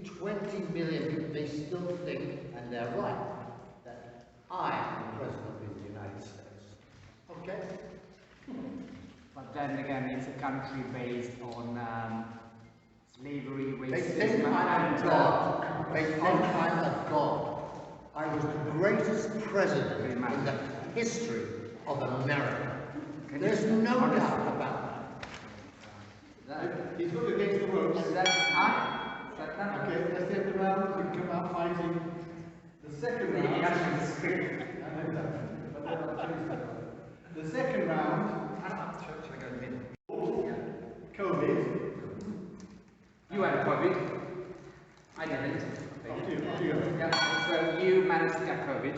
20 million people, they still think, and they're right, that I am the President of the United States. Okay? But then again, it's a country based on slavery, racism, they think I'm a god. They think I'm a god. I was the greatest president in the history of America. There's no doubt about that. He's looked against the ropes. Okay, let's take the round. We come out fighting. The second round. The second round. COVID. You had COVID. I didn't. Yeah, so you managed to get COVID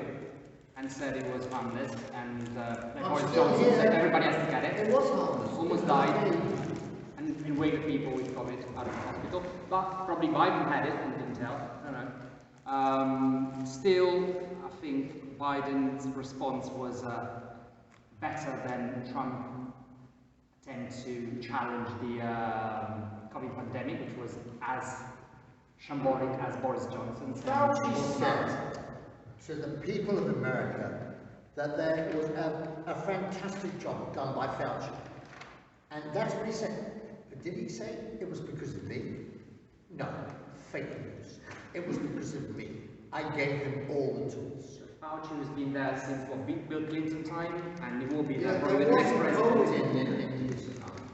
and said it was harmless, and Boris Johnson said everybody has to get it. It was harmless. Almost died, and waved people with COVID out of the hospital. But probably Biden had it and didn't tell. I don't know. Still, I think Biden's response was better than Trump attempt to challenge the COVID pandemic, which was as shambolic as Boris Johnson's. Fauci said to the people of America that there was a fantastic job done by Fauci. And that's what he said. But did he say it was because of me? No, fake news. It was because of me. I gave him all the tools. Fauci has been there since what, Bill Clinton time, and he will be there Yeah, probably there the next wasn't president. voting in his time.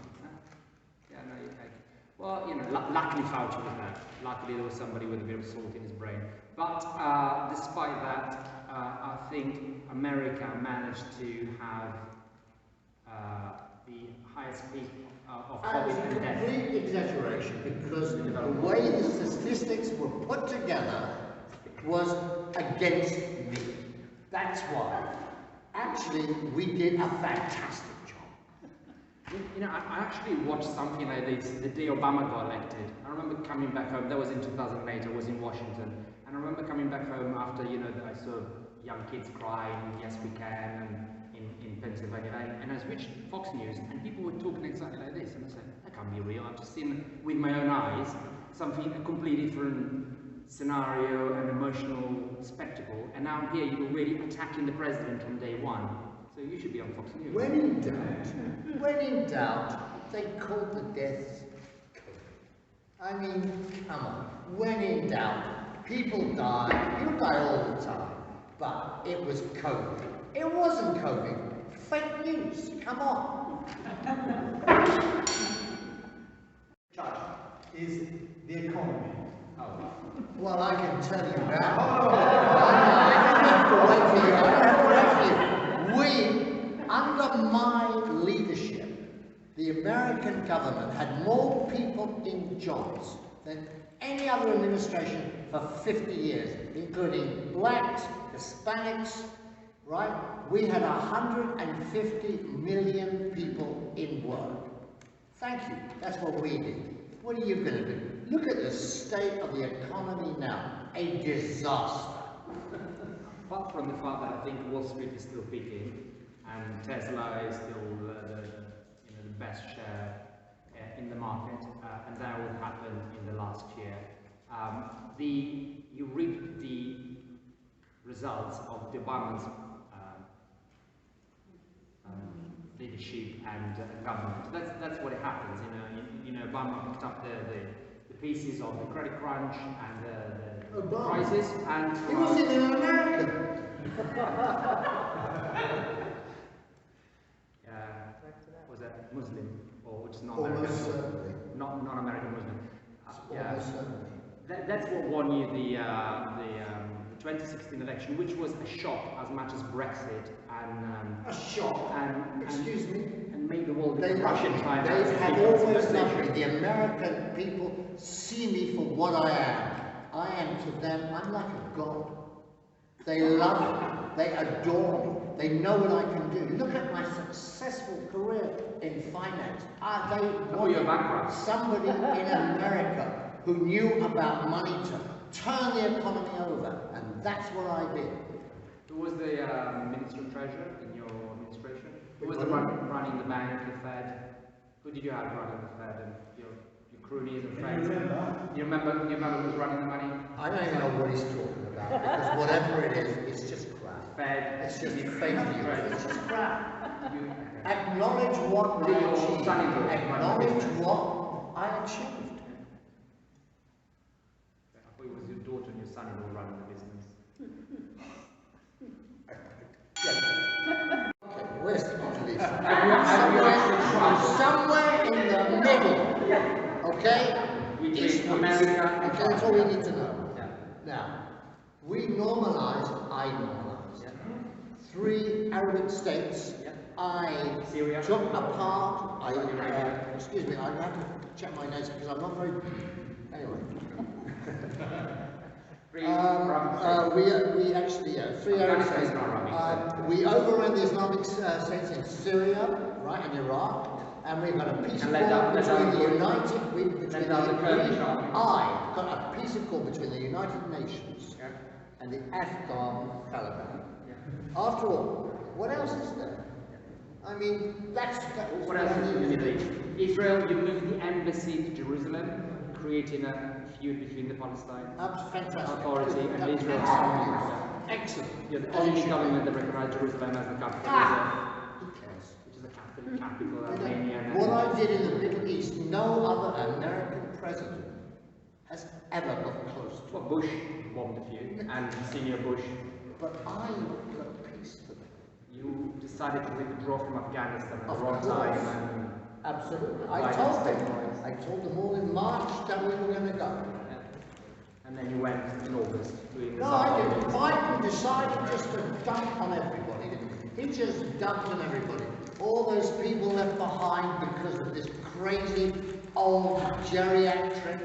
Yeah, no, you're right. Well, you know, luckily Fauci was there. Luckily there was somebody with a bit of salt in his brain. But despite that, I think America managed to have the highest peak of COVID and death. Complete exaggeration, because the way the statistics were put together was against me. That's why. Actually, we did a fantastic job. You know, I actually watched something like this the day Obama got elected. I remember coming back home, that was in 2008, I was in Washington, and I remember coming back home after, you know, I saw young kids crying, yes we can, and in Pennsylvania, and I switched Fox News, and people were talking exactly like this, and I said, that can't be real, I've just seen with my own eyes something, a completely different scenario and emotional spectacle, and now I'm here, you're already attacking the president from day one. So you should be on Fox News. When in doubt, they called the deaths COVID. I mean, come on. When in doubt, people die all the time, but it was COVID. It wasn't COVID. Fake news. Come on. Judge, is the economy. Well, I can tell you now. I don't have to wait for you. I don't have to wait for you. Under my leadership, the American government had more people in jobs than any other administration for 50 years, including blacks, Hispanics, right? We had 150 million people in work. Thank you. That's what we did. What are you going to do? Look at the state of the economy now. A disaster. Apart from the fact that I think Wall Street is still peaking, and Tesla is still the best share in the market, and that would happen in the last year. You reap the results of the Obama's leadership and government. That's what it happens. You know, Obama picked up the pieces of the credit crunch and the crisis, and he wasn't even American. Was that Muslim or just not Almost American? certainly. Not American Muslim. Almost certainly. That's what won you the 2016 election, which was a shock as much as Brexit and a shock. Excuse me. And made the world They Russian China. They have always loved me. The American people see me for what I am. I am to them. I'm like a god. They love me. They adore me. They know what I can do. Look at my successful career in finance. They wanted somebody in America who knew about money to turn the economy over, and that's what I did. Who was the Minister of Treasury in your administration? Who was the one running the bank, the Fed? Who did you have running the Fed and your cronies and friends. You remember who was running the money? I don't even know what he's talking about, because whatever it is, it's just crap. Fed. It's just fake news. It's just crap. You, Acknowledge what I Your achieved. son-in-law Acknowledge what I achieved. I thought it was your daughter and your son-in-law running the business. Yeah. Okay, where's the police? Somewhere Somewhere in the middle. Okay? between America and Okay, that's all we need to know. Yeah. Now, I normalized, 3 Arabic states. Yeah. I Syria. took apart, Iraq. excuse me, I have to check my notes because I'm not very, anyway. Three Arab states. We actually, 3 Arab Afghanistan is states. not Arabic, We overran the Islamic states in Syria, right, and Iraq, and we've got a peace And let accord down between the the- United, let down the Kurdish army. I got a peace accord between the United Nations Yeah. and the Afghan Taliban. Yeah. After all, what else is there? I mean, that's What else is in the Middle East? Israel, you moved the embassy to Jerusalem, creating a feud between the Palestine Fantastic. Authority and That's Israel. Excellent. You're the only government that recognized Jerusalem as the capital of Who cares? Israel, which is the Catholic capital of Armenia. And What I did in the Middle East, no other American president has ever got close to. Well, Bush bombed a few, and Senior Bush. But I got peace to them. You decided to withdraw from Afghanistan at the Of wrong course. time. And, Absolutely. Biden I told them. stabilized. I told them all in March that we were going to go. and then you went in August doing the No, I didn't. Biden decided just to dump on everybody. He just dumped on everybody. All those people left behind because of this crazy old geriatric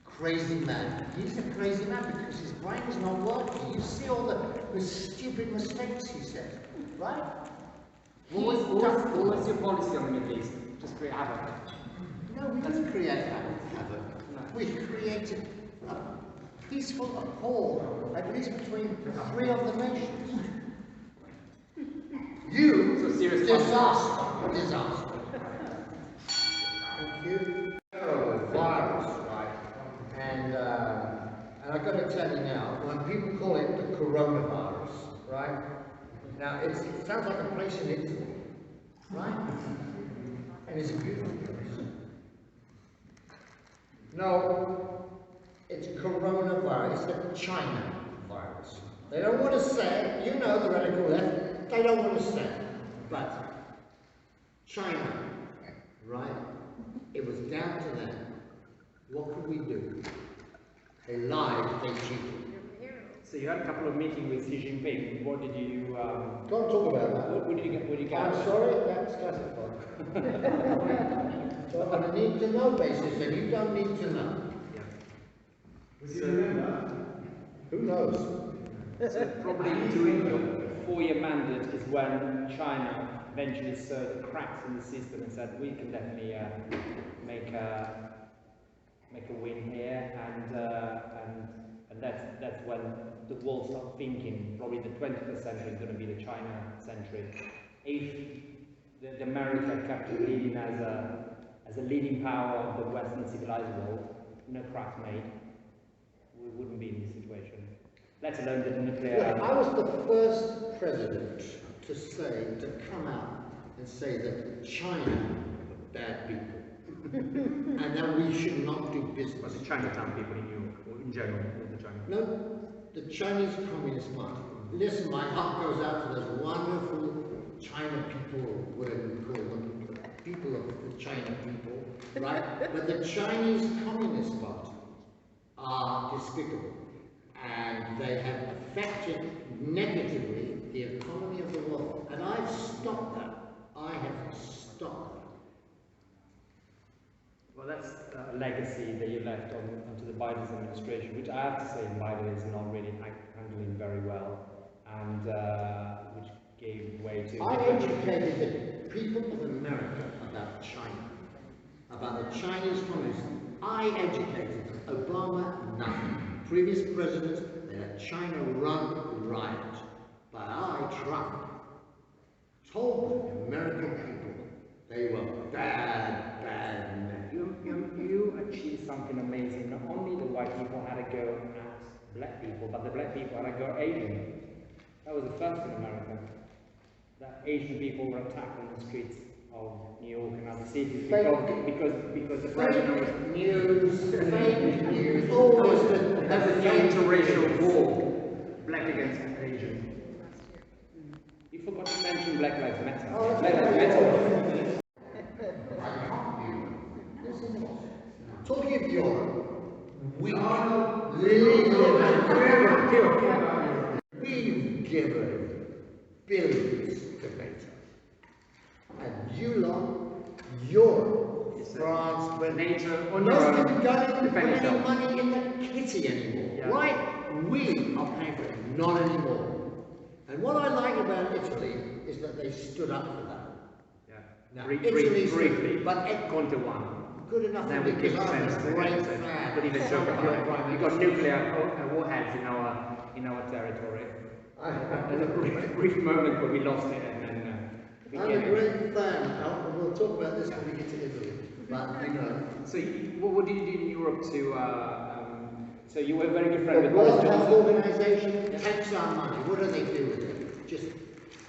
crazy man. He's a crazy man because his brain is not working. You see all the stupid mistakes he said, right? What was your policy on the Middle East? Just create havoc. No, we didn't create havoc. No. We created a peaceful accord, at least between 3 of the nations. You, So serious disaster. Thank you. Terrible virus, right? And I got to tell you now, when people call it the coronavirus, right? Now it sounds like a place in Italy, right? And it's a beautiful place. No, it's coronavirus, it's the China virus. They don't want to say it, you know the radical left, they don't want to say it. But China, right? It was down to them. What could we do? They lied, they cheated. So you had a couple of meetings with Xi Jinping. What did you? Don't talk about that. What did you get? What did you I'm get? sorry, that's classified. So on a need to know basis, and you don't need to know. Who knows? So probably during your 4-year mandate is when China eventually saw the cracks in the system and said we can definitely make a win here, and that's when the world started thinking probably the 21st century is going to be the China century. If the America kept leading as a leading power of the Western civilized world, no cracks made, we wouldn't be in this situation. Let alone the nuclear. Look, I was the first president to come out and say that China are bad people. And that we should not do business. The Chinatown people in Europe, or in general, with the China. No, the Chinese Communist Party. Listen, my heart goes out to those wonderful China people, whatever you call them, the people of the China people, right? But the Chinese Communist Party are despicable. And they have affected negatively the economy of the world. And I've stopped that. I have stopped that. Well, that's a legacy that you left onto the Biden administration, which I have to say Biden is not really handling very well, and which gave way to... I educated the people of America about China, about the Chinese communism. I educated them. Obama, nothing. Previous presidents, they let China run riot. But I, Trump, told the American people they were bad, bad men. black people, but the black people had to go Asian. That was the first in America. That Asian people were attacked on the streets of New York and other cities because the president was Fake news, always that's an interracial war, black against Asian. You forgot to mention Black Lives Matter. Oh, Black Lives Matter. Talking of Europe, we've given billions to NATO. And you lot, Europe, France, Britain, NATO on not your even own. going to put Defend any yourself. money in the kitty anymore. Yeah. Right? We are paying for it, not anymore. And what I like about Italy is that they stood up for that. Yeah. Now, Briefly, but Conte won. good enough Then for we me give because I'm sense. a great fan. But even joke about it. We've got nuclear warheads in our territory. There's a brief moment where we lost it and then we I'm get a it. great fan, and we'll talk about this when we get to Italy. But you know, So what did you do in Europe to so you were very good friend the with Boris World Health Johnson? Organization takes our money. What do they do with it? Just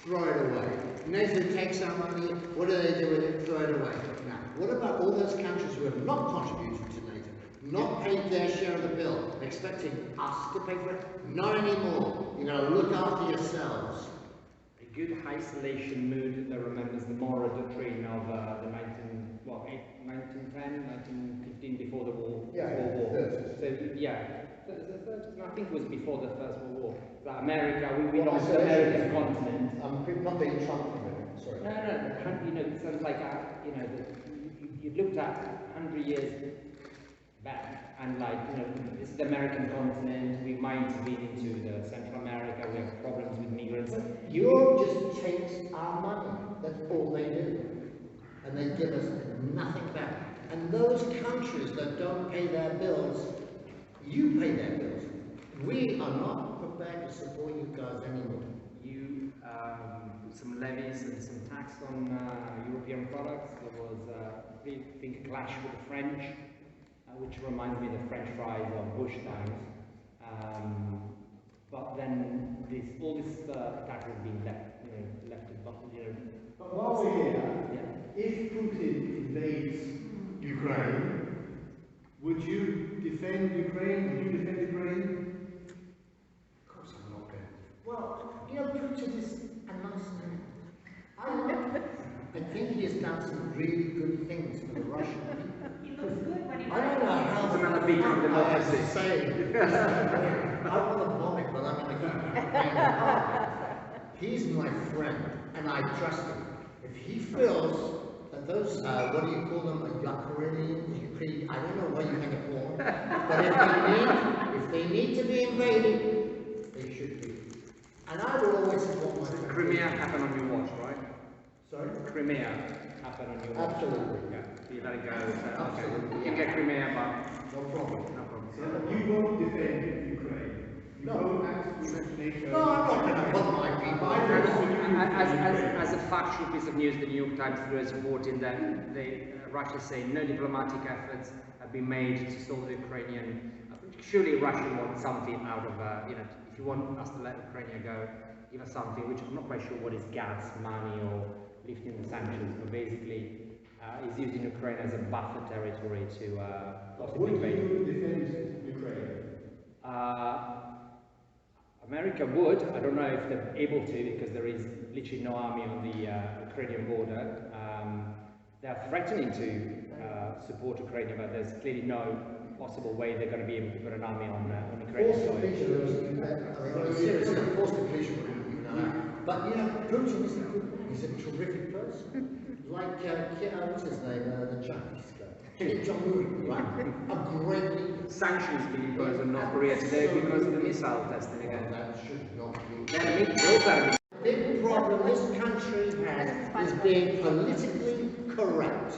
throw it away. NATO takes our money. What do they do with it? Throw it away. Now, what about all those countries who have not contributed to NATO, not paid their share of the bill, expecting us to pay for it? Not anymore. You know, look after yourselves. A good isolation mood that remembers the Moro Doctrine of the 1910, 1915, before the war. War. So yeah, I think it was before the First World War. Like America, we lost the American continent. I'm not being Trump for a minute, sorry. No, you know, it sounds like you looked at 100 years back and like, you know, this is the American continent, we might have been into the Central America, we have problems with migrants. Europe just takes our money, that's all they do. And they give us nothing back. And those countries that don't pay their bills, you pay their bills. We are not prepared to support you guys anymore. You put some levies and some tax on European products. There was, I think, a clash with the French, which reminds me of the French fries of Bush times. But then all this tax has been left But while we're here, yeah. if Putin invades Ukraine, would you defend Ukraine? Would you defend Ukraine? Of course I'm not going to. Well, you know, Putin is a nice man. I think he has done some really good things for the Russian people. He looks good when he I don't know how. It's another beacon of democracy. I have to say, I want to vomit, but I'm going to keep He's my friend, and I trust him. If he feels that those, what do you call them, Ukrainians, I don't know what you're going to call them, but if they need to be invaded, they should be. And I will always support my country. Crimea happened on your watch, right? Sorry? Crimea happened on your watch. Absolutely. Yeah, so you let it go. So, Absolutely. okay. You can get Crimea, but No problem. no problem. So you won't defend Ukraine. You won't actively NATO. No, I'm not going to put my people. As a factual piece of news, the New York Times is reporting that Russia say no diplomatic efforts have been made to solve the Ukrainian. Surely Russia wants something out of, if you want us to let Ukraine go, give us something, which I'm not quite sure what is gas, money, or lifting the sanctions, but basically is using Ukraine as a buffer territory to possibly Would invade. you defend Ukraine? America would. I don't know if they're able to because there is literally no army on the Ukrainian border. They are threatening to support Ukraine, but there's clearly no possible way they're going to be able to put an army on Ukrainian Forced soil. depletion, seriously, forced depletion wouldn't even know that. But you know, Putin is he's a terrific person. Like, what's his name, the Chinese guy? Jon Roseman, right? A great leader. Sanctions being imposed on North Korea today because of the missile testing again. That should not be. The Big problem this country has is being politically correct.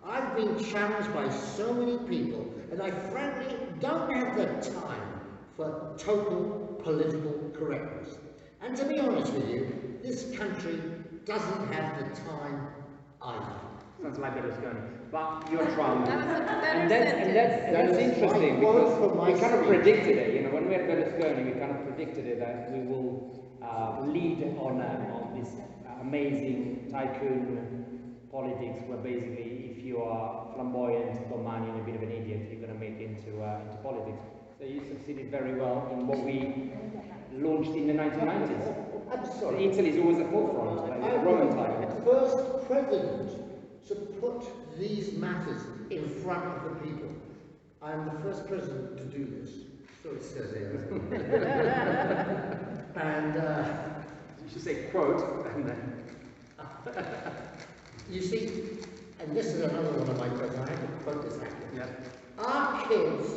I've been challenged by so many people, and I frankly don't have the time for total political correctness. And to be honest with you, this country doesn't have the time either. Sounds like Berlusconi. but you're Trump. That That's interesting quote because from my we kind of speech. predicted it. You know, when we had Berlusconi, we kind of predicted it that we will lead on this amazing tycoon politics, where basically, if you are flamboyant, got money, and a bit of an idiot, you're going to make it into politics. So you succeeded very well in what we launched in the 1990s. I'm sorry. Italy is always at the forefront, like the Roman time. The first president to put these matters in front of the people. I am the first president to do this. So it says here. And You should say quote, and then... you see, and this is another one of my quotes. I have to quote this actually. Yeah. Our kids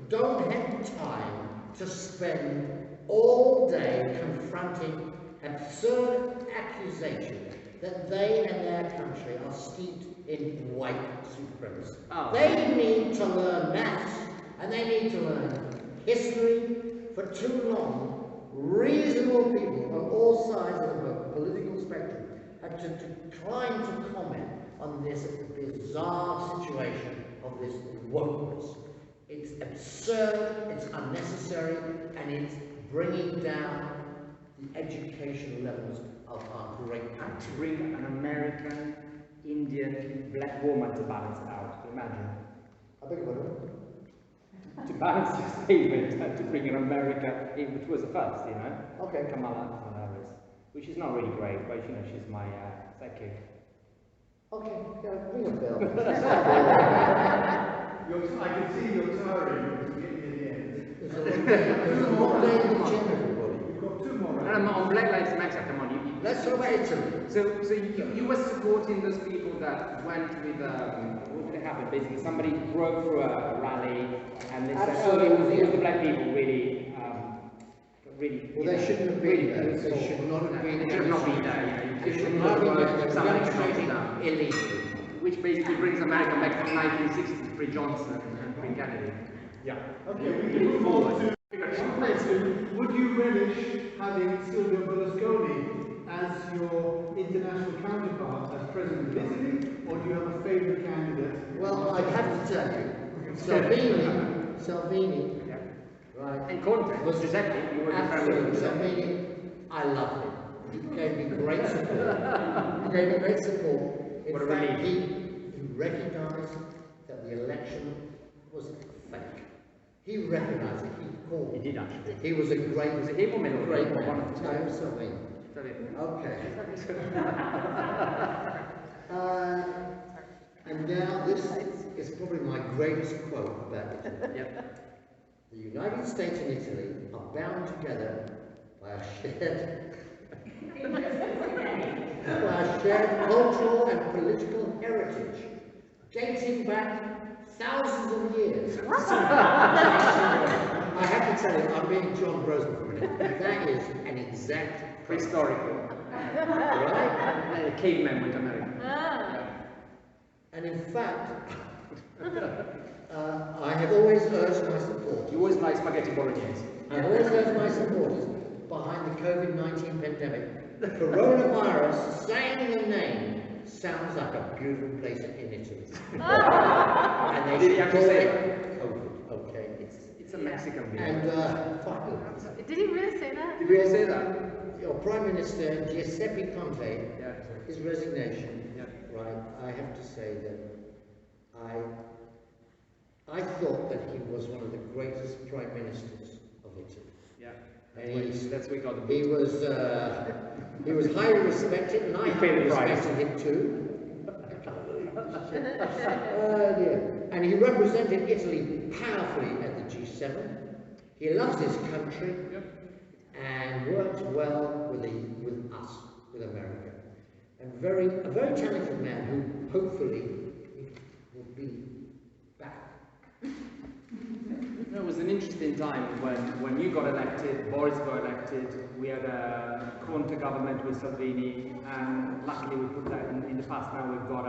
don't have time to spend all day confronting absurd accusations that they and their country are steeped in white supremacy. Oh. They need to learn maths and they need to learn history. For too long, reasonable people on all sides of the political spectrum have to decline to comment on this bizarre situation of this wokeness. It's absurd, it's unnecessary, and it's bringing down the education levels of our great country. To bring an American, Indian, black woman to balance it out, imagine. I beg your pardon? To balance your statement, to bring an America, which was the first, you know? Okay. Kamala Harris, which is not really great, but you know, she's my sidekick. Okay, ring a bell. I can see you're tiring as we get near the end. There's a long day in the gym, everybody. We've got two more. No, no, on Black Lives Matter, come on. Let's talk about Italy. So you were supporting those people that went with, what did happen? Basically, somebody broke through a rally, and they said, oh, it was the black people really, really. Well, they shouldn't have been there. They should not have been there. They should not be there. They should not have been there. They Somebody were should not be demonstrating there. illegally. Which basically brings America back to the 1960s, pre-Johnson and pre-Kennedy. Yeah. Okay, we can move on to question. Would you relish having Silvio Berlusconi as your international counterpart as president of Italy, or do you have a favourite candidate? Well, I have to tell you, Salvini, Yeah. right? And Conte was Giuseppe. You were Absolutely, Salvini, I loved him. He gave me great support. He gave me great support. In What a fact, relief. he recognised that the election was fake. He recognised it. He called He it. did actually. He was a great, Was it him or Meloni? great Or man. one of the two? No, Salvini. Okay. And now this is probably my greatest quote about Italy. Yep. The United States and Italy are bound together by a shared cultural and political heritage dating back thousands of years. I have to tell you, I'm being Jon Roseman for a minute. That is an exact Prehistorical. right? The cavemen went to America. And in fact, I have always urged my support. You always like spaghetti bolognese. I've always urged my supporters behind the COVID-19 pandemic. Coronavirus, saying the name, sounds like a beautiful place in Italy. And they Did he should actually call say it COVID, okay? It's a Mexican beer. And finally, Did he really say that? Did we say that? your Prime Minister Giuseppe Conte, Yeah. his resignation, Yeah. right? I have to say that I thought that he was one of the greatest prime ministers of Italy. Yeah. And That's we got the he was highly respected, and I He paid highly the price. respected him too. Dear. And he represented Italy powerfully at the G7. He loves his country and works well with us, with America. And a very talented man who hopefully will be back. It was an interesting time when you got elected, Boris got elected, we had a Conte government with Salvini, and luckily we put that in the past. Now we've got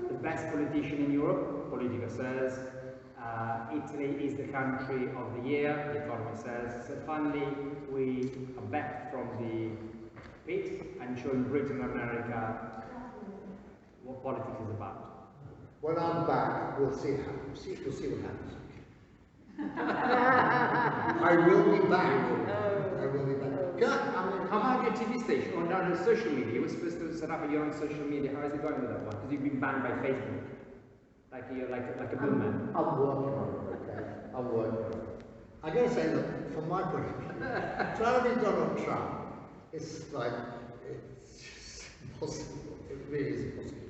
the best politician in Europe, Politica says. Italy is the country of the year, the economy says. So finally we are back from the pit and showing Britain and America what politics is about. When I'm back, we'll see what happens. We'll see what happens. I will be back. I will be back. How about your TV station or on social media? You were supposed to set up your own social media. How is it going with that one? Because you've been banned by Facebook. Like you're like a blue man. I'm working on it, okay? I'm working on it. I gotta say, look, from my point of view, trying to be Donald Trump, it's like, it's just impossible. It really is impossible.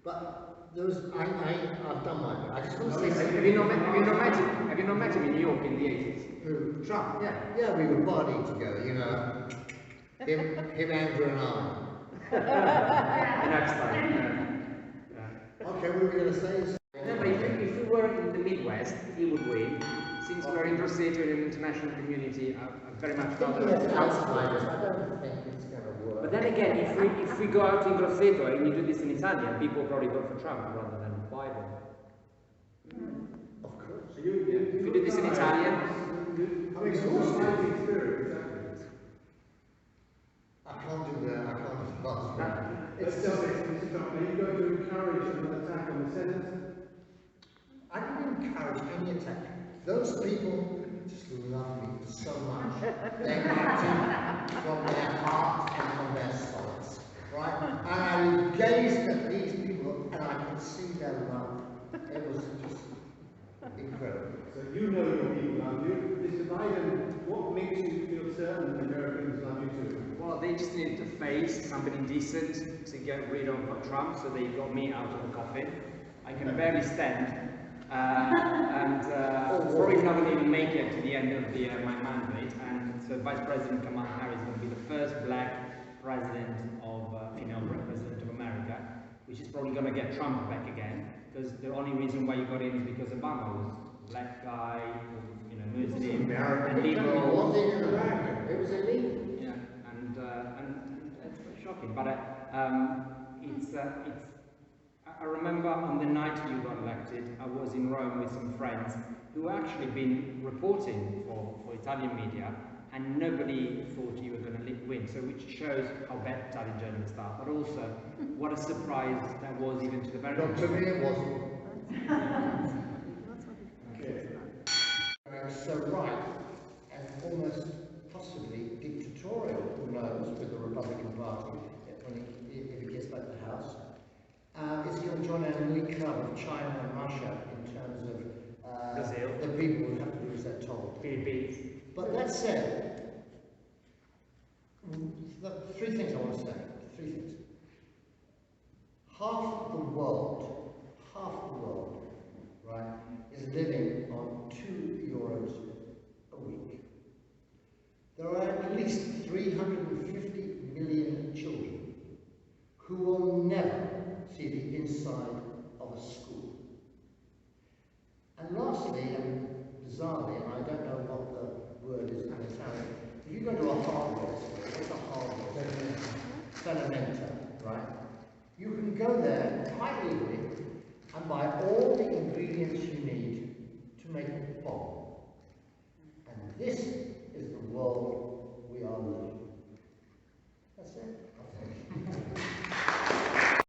But I've done my bit. I just want to say something. Have you not met him in New York in the 80s? Who? Trump? Yeah. Yeah, we were partying together, you know. Him, Andrew and I. Next time. Okay, what are we going to say? No, but if we were in the Midwest, he would win. Since we're in Grosseto in an international community, I very much rather. Yes, outsiders. I don't think it's going to work. But then again, if we go out in Grosseto and you do this in Italian, people will probably vote for Trump rather than Biden. Of course. If you do this in Italian, Having exhausting experience, I can't do that. I can't do that. let's just say, Mr. Trump, are you going to encourage an attack on the Senate? I don't encourage any attack. Those people just love me so much. They're acting from their heart and from their souls, right? And I gazed at these people and I could see their love. It was just incredible. So you know your people love you. Mr. Biden, what makes you feel certain that Americans love you too? well, they just needed to face somebody decent to get rid of Trump, so they got me out of the coffin. I can barely stand. And probably not going to even make it to the end of my mandate. And so Vice President Kamala Harris is going to be the first black president of female president of America, which is probably going to get Trump back again, because the only reason why you got in is because Obama was a black guy, you know, Muslim, and liberal. It was illegal. Yeah, and it's shocking, but I remember on the night you got elected, I was in Rome with some friends who actually been reporting for Italian media, and nobody thought you were going to win. So which shows how bad Italian journalists are, but also what a surprise that was even to the very Not to me, it wasn't. So right, and almost possibly dictatorial, who knows, with the Republican Party, if it gets back to the House. Is he going to join an elite club of China and Russia in terms of Brazil. the people who have to do as they're told? Philippines. But that said, three things I want to say. Three things. Half the world, right, is living on €2 a week. There are at least 350 million children who will never see the inside of a school. And lastly, and bizarrely, and I don't know what the word is in Italian, if you go to a hardware store, what's a hardware? Ferramenta, right? You can go there quite easily and buy all the ingredients you need